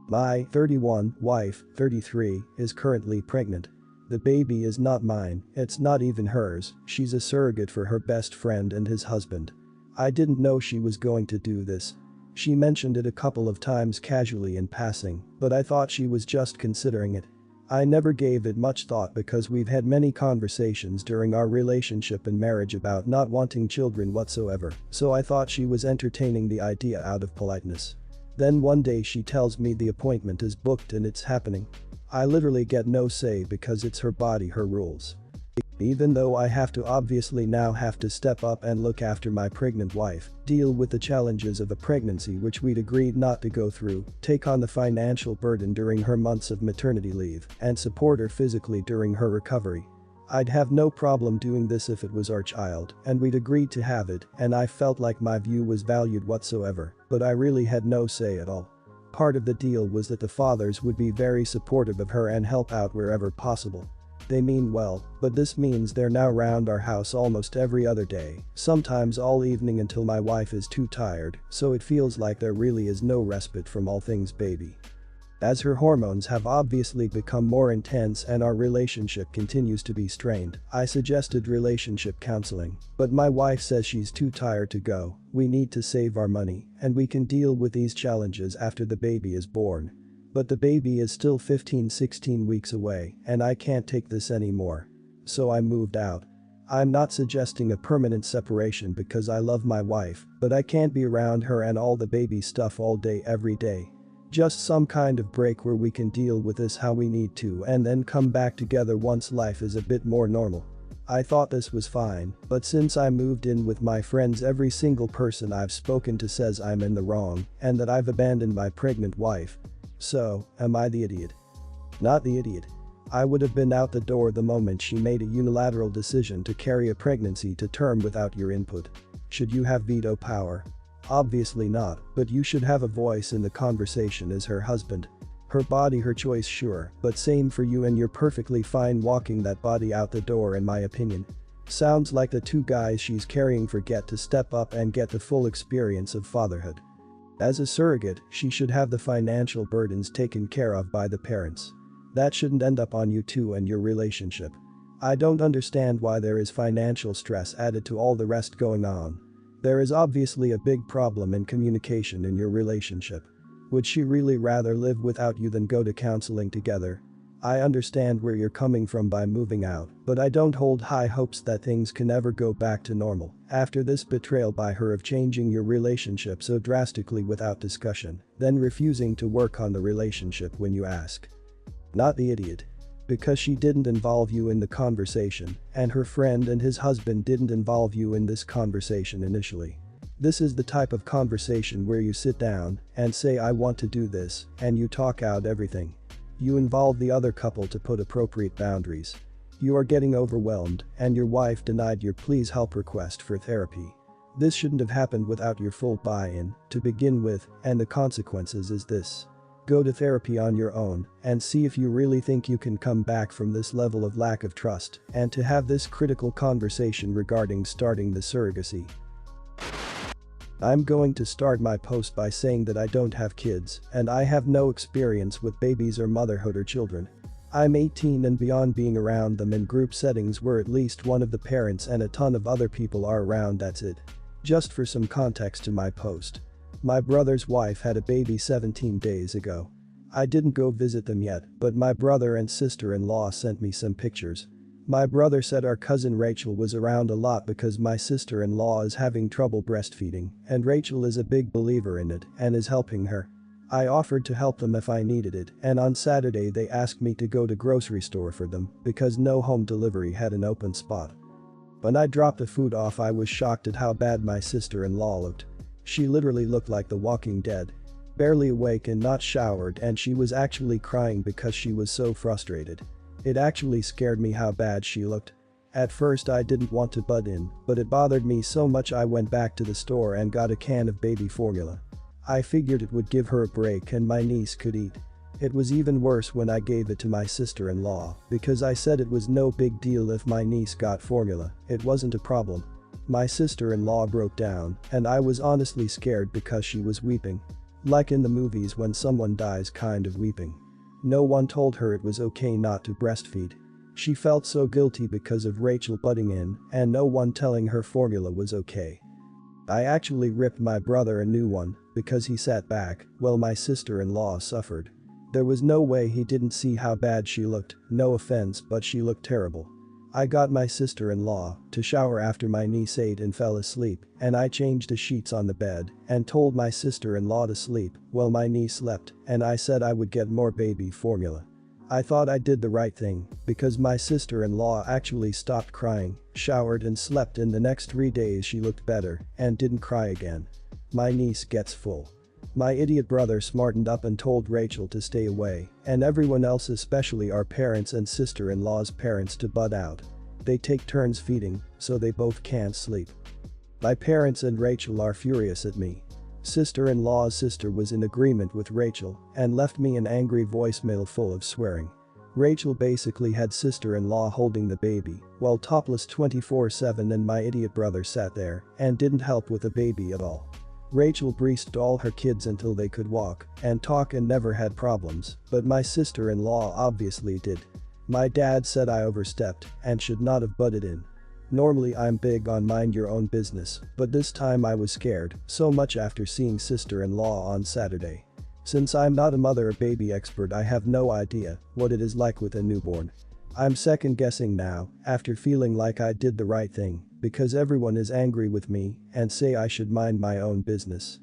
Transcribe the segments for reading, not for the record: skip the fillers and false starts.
My 31 wife, 33, is currently pregnant. The baby is not mine, it's not even hers, she's a surrogate for her best friend and his husband. I didn't know she was going to do this. She mentioned it a couple of times casually in passing, but I thought she was just considering it. I never gave it much thought because we've had many conversations during our relationship and marriage about not wanting children whatsoever, so I thought she was entertaining the idea out of politeness. Then one day she tells me the appointment is booked and it's happening. I literally get no say because it's her body, her rules. Even though I have to obviously now have to step up and look after my pregnant wife, deal with the challenges of a pregnancy which we'd agreed not to go through, take on the financial burden during her months of maternity leave, and support her physically during her recovery. I'd have no problem doing this if it was our child and we'd agreed to have it and I felt like my view was valued whatsoever, but I really had no say at all. Part of the deal was that the fathers would be very supportive of her and help out wherever possible. They mean well, but this means they're now round our house almost every other day, sometimes all evening until my wife is too tired, so it feels like there really is no respite from all things baby. As her hormones have obviously become more intense and our relationship continues to be strained, I suggested relationship counseling, but my wife says she's too tired to go, we need to save our money, and we can deal with these challenges after the baby is born. But the baby is still 15-16 weeks away and I can't take this anymore. So I moved out. I'm not suggesting a permanent separation because I love my wife, but I can't be around her and all the baby stuff all day every day. Just some kind of break where we can deal with this how we need to and then come back together once life is a bit more normal. I thought this was fine, but since I moved in with my friends, every single person I've spoken to says I'm in the wrong and that I've abandoned my pregnant wife. So, am I the idiot? Not the idiot. I would have been out the door the moment she made a unilateral decision to carry a pregnancy to term without your input. Should you have veto power? Obviously not, but you should have a voice in the conversation as her husband. Her body, her choice, sure, but same for you and you're perfectly fine walking that body out the door in my opinion. Sounds like the two guys she's carrying forget to step up and get the full experience of fatherhood. As a surrogate, she should have the financial burdens taken care of by the parents. That shouldn't end up on you two and your relationship. I don't understand why there is financial stress added to all the rest going on. There is obviously a big problem in communication in your relationship. Would she really rather live without you than go to counseling together? I understand where you're coming from by moving out, but I don't hold high hopes that things can ever go back to normal after this betrayal by her of changing your relationship so drastically without discussion, then refusing to work on the relationship when you ask. Not the idiot. Because she didn't involve you in the conversation, and her friend and his husband didn't involve you in this conversation initially. This is the type of conversation where you sit down and say I want to do this, and you talk out everything. You involve the other couple to put appropriate boundaries. You are getting overwhelmed and your wife denied your please help request for therapy. This shouldn't have happened without your full buy-in to begin with, and the consequences is this. Go to therapy on your own and see if you really think you can come back from this level of lack of trust and to have this critical conversation regarding starting the surrogacy. I'm going to start my post by saying that I don't have kids and I have no experience with babies or motherhood or children. I'm 18 and beyond being around them in group settings where at least one of the parents and a ton of other people are around, that's it. Just for some context to my post. My brother's wife had a baby 17 days ago. I didn't go visit them yet, but my brother and sister-in-law sent me some pictures. My brother said our cousin Rachel was around a lot because my sister-in-law is having trouble breastfeeding and Rachel is a big believer in it and is helping her. I offered to help them if I needed it, and on Saturday they asked me to go to grocery store for them because no home delivery had an open spot. When I dropped the food off, I was shocked at how bad my sister-in-law looked. She literally looked like The Walking Dead. Barely awake and not showered, and she was actually crying because she was so frustrated. It actually scared me how bad she looked. At first I didn't want to butt in, but it bothered me so much I went back to the store and got a can of baby formula. I figured it would give her a break and my niece could eat. It was even worse when I gave it to my sister-in-law because I said it was no big deal if my niece got formula, it wasn't a problem. My sister-in-law broke down and I was honestly scared because she was weeping. Like in the movies when someone dies kind of weeping. No one told her it was okay not to breastfeed. She felt so guilty because of Rachel butting in and no one telling her formula was okay. I actually ripped my brother a new one because he sat back while my sister-in-law suffered. There was no way he didn't see how bad she looked, no offense but she looked terrible. I got my sister-in-law to shower after my niece ate and fell asleep and I changed the sheets on the bed and told my sister-in-law to sleep while my niece slept and I said I would get more baby formula. I thought I did the right thing because my sister-in-law actually stopped crying, showered and slept and the next 3 days she looked better and didn't cry again. My niece gets full. My idiot brother smartened up and told Rachel to stay away and everyone else especially our parents and sister-in-law's parents to butt out. They take turns feeding, so they both can't sleep. My parents and Rachel are furious at me. Sister-in-law's sister was in agreement with Rachel and left me an angry voicemail full of swearing. Rachel basically had sister-in-law holding the baby while topless 24/7 and my idiot brother sat there and didn't help with the baby at all. Rachel breastfed all her kids until they could walk and talk and never had problems, but my sister-in-law obviously did. My dad said I overstepped and should not have butted in. Normally I'm big on mind your own business, but this time I was scared so much after seeing sister-in-law on Saturday. Since I'm not a mother or baby expert I have no idea what it is like with a newborn. I'm second guessing now after feeling like I did the right thing because everyone is angry with me and say I should mind my own business.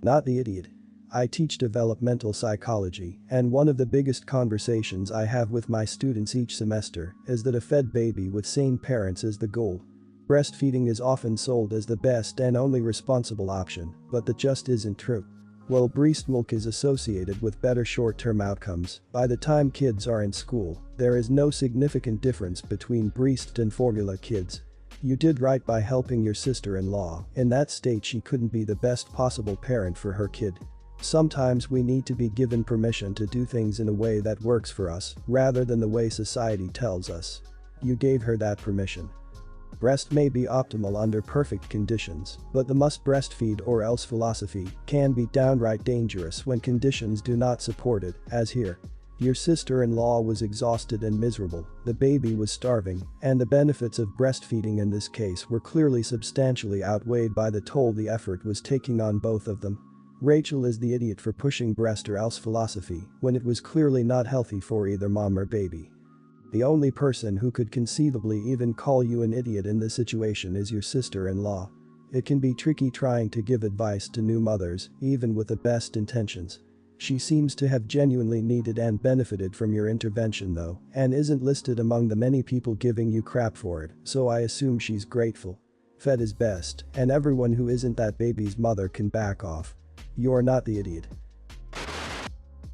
Not the idiot. I teach developmental psychology and one of the biggest conversations I have with my students each semester is that a fed baby with sane parents is the goal. Breastfeeding is often sold as the best and only responsible option, but that just isn't true. While breast milk is associated with better short-term outcomes, by the time kids are in school, there is no significant difference between breast and formula kids. You did right by helping your sister-in-law, in that state she couldn't be the best possible parent for her kid. Sometimes we need to be given permission to do things in a way that works for us, rather than the way society tells us. You gave her that permission. Breast may be optimal under perfect conditions, but the must breastfeed or else philosophy can be downright dangerous when conditions do not support it, as here. Your sister-in-law was exhausted and miserable, the baby was starving, and the benefits of breastfeeding in this case were clearly substantially outweighed by the toll the effort was taking on both of them. Rachel is the idiot for pushing breast or else philosophy when it was clearly not healthy for either mom or baby. The only person who could conceivably even call you an idiot in this situation is your sister-in-law. It can be tricky trying to give advice to new mothers, even with the best intentions. She seems to have genuinely needed and benefited from your intervention though, and isn't listed among the many people giving you crap for it, so I assume she's grateful. Fed is best, and everyone who isn't that baby's mother can back off. You're not the idiot.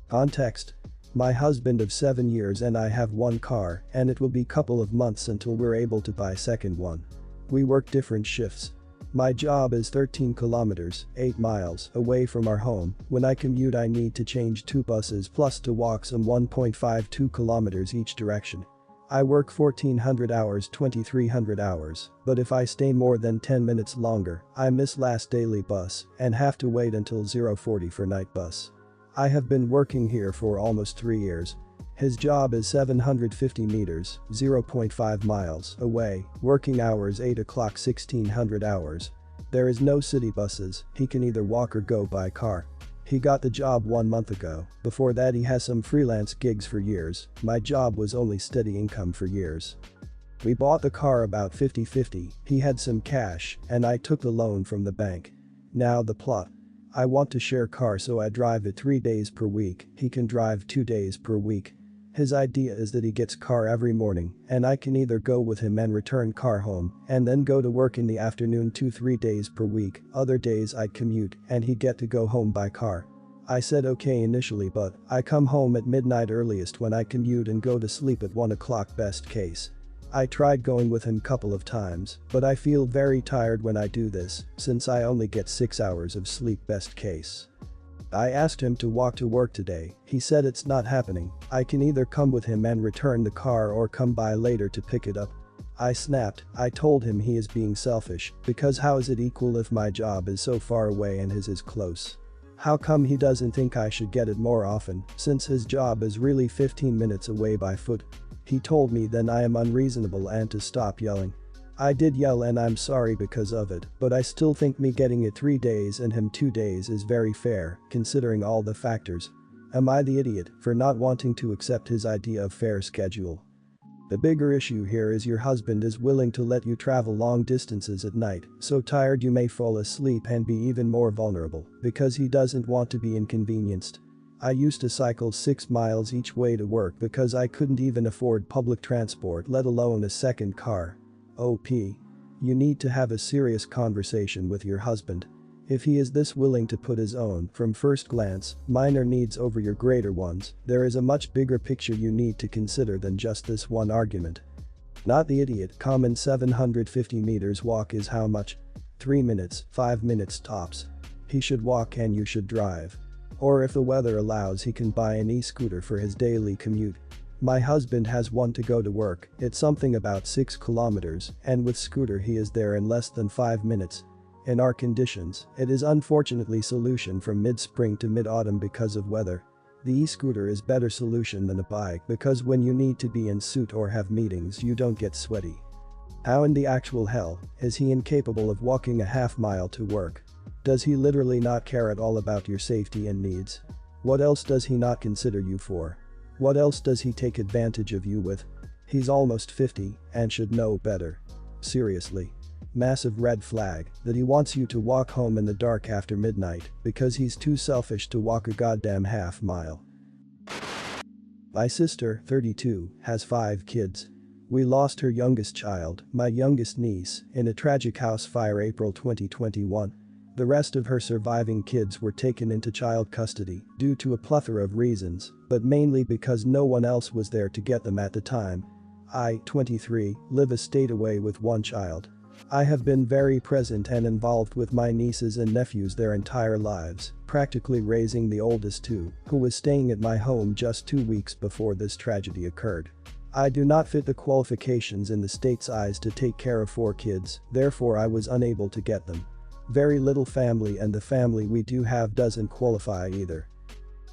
Context. My husband of 7 years and I have one car and it will be couple of months until we're able to buy second one. We work different shifts. My job is 13 kilometers, 8 miles away from our home. When I commute I need to change 2 buses plus to walk some 1.52 kilometers each direction. I work 1400 hours 2300 hours, but if I stay more than 10 minutes longer, I miss last daily bus and have to wait until 0:40 for night bus. I have been working here for almost 3 years. His job is 750 meters, 0.5 miles away, working hours 8 o'clock 1600 hours. There is no city buses, he can either walk or go by car. He got the job 1 month ago, before that he has some freelance gigs for years, my job was only steady income for years. We bought the car about 50-50, he had some cash, and I took the loan from the bank. Now the plot. I want to share car so I drive it 3 days per week, he can drive 2 days per week. His idea is that he gets car every morning and I can either go with him and return car home and then go to work in the afternoon 2-3 days per week, other days I commute and he get to go home by car. I said okay initially but I come home at midnight earliest when I commute and go to sleep at 1 o'clock best case. I tried going with him couple of times, but I feel very tired when I do this since I only get 6 hours of sleep best case. I asked him to walk to work today, he said it's not happening, I can either come with him and return the car or come by later to pick it up. I snapped, I told him he is being selfish, because how is it equal if my job is so far away and his is close? How come he doesn't think I should get it more often, since his job is really 15 minutes away by foot? He told me then I am unreasonable and to stop yelling. I did yell and I'm sorry because of it, but I still think me getting it 3 days and him 2 days is very fair, considering all the factors. Am I the idiot for not wanting to accept his idea of fair schedule? The bigger issue here is your husband is willing to let you travel long distances at night, so tired you may fall asleep and be even more vulnerable, because he doesn't want to be inconvenienced. I used to cycle 6 miles each way to work because I couldn't even afford public transport, let alone a second car. OP. You need to have a serious conversation with your husband. If he is this willing to put his own, from first glance, minor needs over your greater ones, there is a much bigger picture you need to consider than just this one argument. Not the idiot. Common 750 meters walk is how much? 3 minutes, 5 minutes tops. He should walk and you should drive. Or if the weather allows, he can buy an e-scooter for his daily commute. My husband has one to go to work, it's something about 6 kilometers, and with scooter he is there in less than 5 minutes. In our conditions, it is unfortunately solution from mid-spring to mid-autumn because of weather. The e-scooter is better solution than a bike because when you need to be in suit or have meetings you don't get sweaty. How in the actual hell is he incapable of walking a half mile to work? Does he literally not care at all about your safety and needs? What else does he not consider you for? What else does he take advantage of you with? He's almost 50 and should know better. Seriously. Massive red flag that he wants you to walk home in the dark after midnight because he's too selfish to walk a goddamn half mile. My sister, 32, has 5 kids. We lost her youngest child, my youngest niece, in a tragic house fire April 2021. The rest of her surviving kids were taken into child custody due to a plethora of reasons, but mainly because no one else was there to get them at the time. I, 23, live a state away with 1 child. I have been very present and involved with my nieces and nephews their entire lives, practically raising the oldest 2, who was staying at my home just 2 weeks before this tragedy occurred. I do not fit the qualifications in the state's eyes to take care of 4 kids, therefore I was unable to get them. Very little family, and the family we do have doesn't qualify either.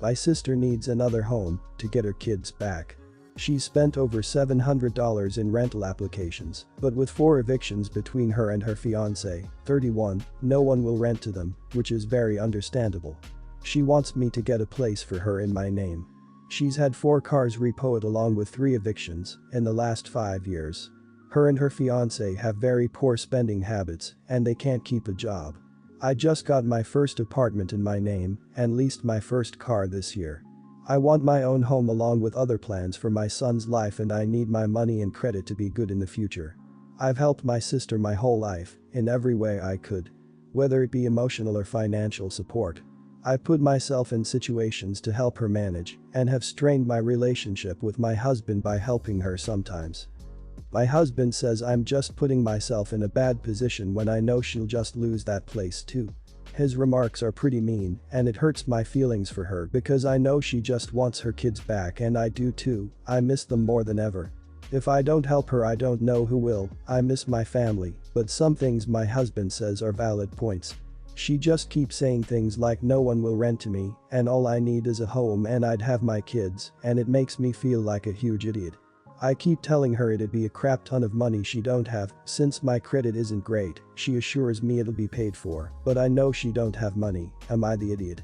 My sister needs another home to get her kids back. She spent over $700 in rental applications, but with 4 evictions between her and her fiancé, 31, no one will rent to them, which is very understandable. She wants me to get a place for her in my name. She's had 4 cars repoed along with 3 evictions in the last 5 years. Her and her fiancé have very poor spending habits and they can't keep a job. I just got my first apartment in my name and leased my first car this year. I want my own home along with other plans for my son's life, and I need my money and credit to be good in the future. I've helped my sister my whole life in every way I could. Whether it be emotional or financial support. I put myself in situations to help her manage and have strained my relationship with my husband by helping her sometimes. My husband says I'm just putting myself in a bad position when I know she'll just lose that place too. His remarks are pretty mean and it hurts my feelings for her because I know she just wants her kids back, and I do too. I miss them more than ever. If I don't help her I don't know who will. I miss my family, but some things my husband says are valid points. She just keeps saying things like no one will rent to me and all I need is a home and I'd have my kids, and it makes me feel like a huge idiot. I keep telling her it'd be a crap ton of money she don't have, since my credit isn't great. She assures me it'll be paid for, but I know she don't have money. Am I the idiot?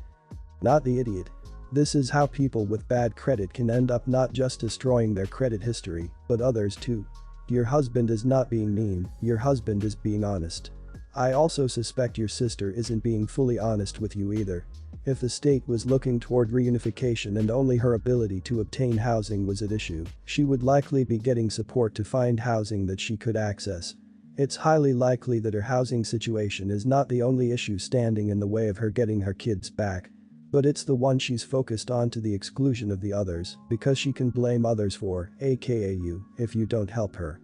Not the idiot. This is how people with bad credit can end up not just destroying their credit history, but others too. Your husband is not being mean, your husband is being honest. I also suspect your sister isn't being fully honest with you either. If the state was looking toward reunification and only her ability to obtain housing was at issue, she would likely be getting support to find housing that she could access. It's highly likely that her housing situation is not the only issue standing in the way of her getting her kids back. But it's the one she's focused on to the exclusion of the others, because she can blame others for, aka you, if you don't help her.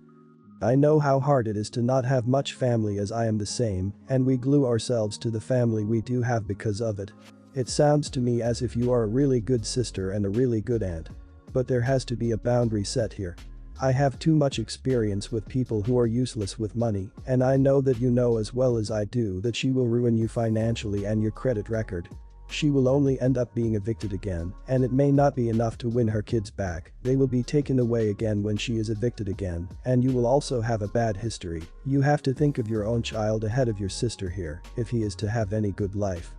I know how hard it is to not have much family, as I am the same, and we glue ourselves to the family we do have because of it. It sounds to me as if you are a really good sister and a really good aunt. But there has to be a boundary set here. I have too much experience with people who are useless with money, and I know that you know as well as I do that she will ruin you financially and your credit record. she will only end up being evicted again, and it may not be enough to win her kids back, they will be taken away again when she is evicted again, and you will also have a bad history. You have to think of your own child ahead of your sister here, if he is to have any good life.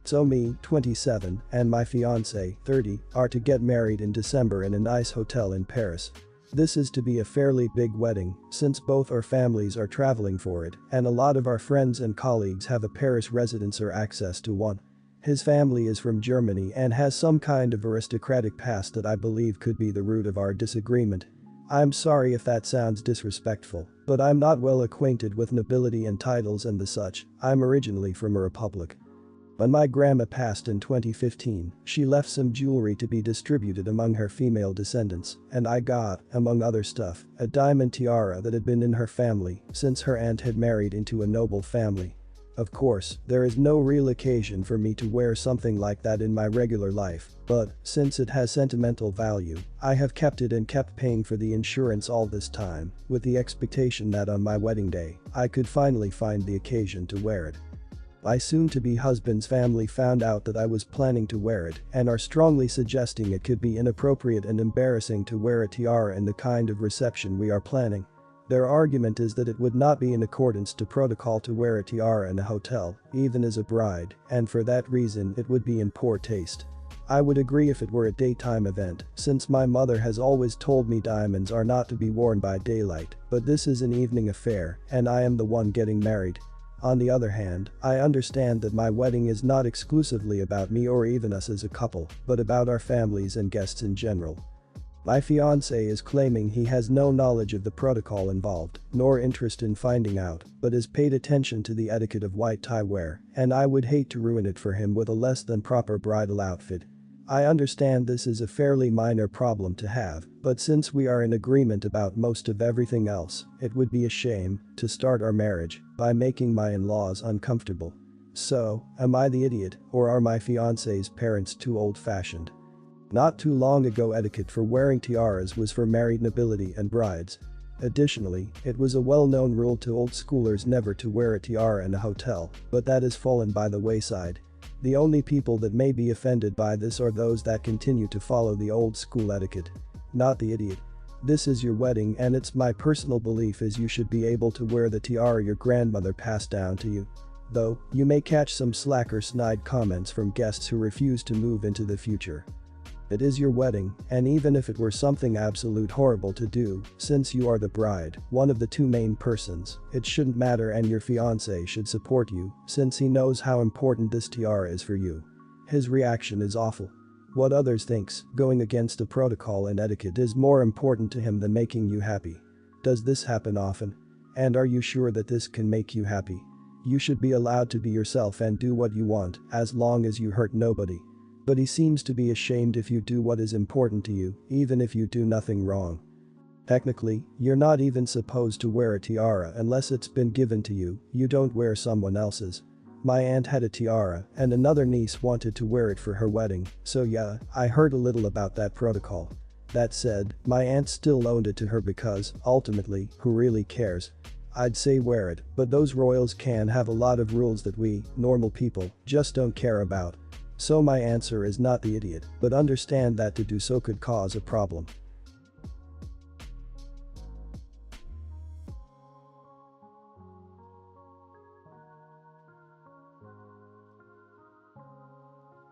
So me, 27, and my fiancé, 30, are to get married in December in a nice hotel in Paris. This is to be a fairly big wedding, since both our families are traveling for it, and a lot of our friends and colleagues have a Paris residence or access to one. His family is from Germany and has some kind of aristocratic past that I believe could be the root of our disagreement. I'm sorry if that sounds disrespectful, but I'm not well acquainted with nobility and titles and the such. I'm originally from a republic. When my grandma passed in 2015, she left some jewelry to be distributed among her female descendants, and I got, among other stuff, a diamond tiara that had been in her family since her aunt had married into a noble family. Of course, there is no real occasion for me to wear something like that in my regular life, but since it has sentimental value, I have kept it and kept paying for the insurance all this time, with the expectation that on my wedding day, I could finally find the occasion to wear it. My soon-to-be husband's family found out that I was planning to wear it and are strongly suggesting it could be inappropriate and embarrassing to wear a tiara in the kind of reception we are planning. Their argument is that it would not be in accordance to protocol to wear a tiara in a hotel, even as a bride, and for that reason it would be in poor taste. I would agree if it were a daytime event, since my mother has always told me diamonds are not to be worn by daylight, but this is an evening affair, and I am the one getting married. On the other hand, I understand that my wedding is not exclusively about me or even us as a couple, but about our families and guests in general. My fiancé is claiming he has no knowledge of the protocol involved, nor interest in finding out, but has paid attention to the etiquette of white tie wear, and I would hate to ruin it for him with a less than proper bridal outfit. I understand this is a fairly minor problem to have, but since we are in agreement about most of everything else, it would be a shame to start our marriage by making my in-laws uncomfortable. So, am I the idiot, or are my fiancé's parents too old-fashioned? Not too long ago, etiquette for wearing tiaras was for married nobility and brides. Additionally, it was a well-known rule to old schoolers never to wear a tiara in a hotel, but that has fallen by the wayside. The only people that may be offended by this are those that continue to follow the old school etiquette. Not the idiot. This is your wedding, and it's my personal belief is you should be able to wear the tiara your grandmother passed down to you. Though, you may catch some slack or snide comments from guests who refuse to move into the future. It is your wedding, and even if it were something absolute horrible to do, since you are the bride, one of the two main persons, it shouldn't matter, and your fiancé should support you, since he knows how important this tiara is for you. His reaction is awful. What others thinks, going against the protocol and etiquette is more important to him than making you happy. Does this happen often? And are you sure that this can make you happy? You should be allowed to be yourself and do what you want, as long as you hurt nobody. But he seems to be ashamed if you do what is important to you, even if you do nothing wrong. Technically, you're not even supposed to wear a tiara unless it's been given to you, you don't wear someone else's. My aunt had a tiara, and another niece wanted to wear it for her wedding, so yeah, I heard a little about that protocol. That said, my aunt still loaned it to her because, ultimately, who really cares? I'd say wear it, but those royals can have a lot of rules that we, normal people, just don't care about. So my answer is not the idiot, but understand that to do so could cause a problem.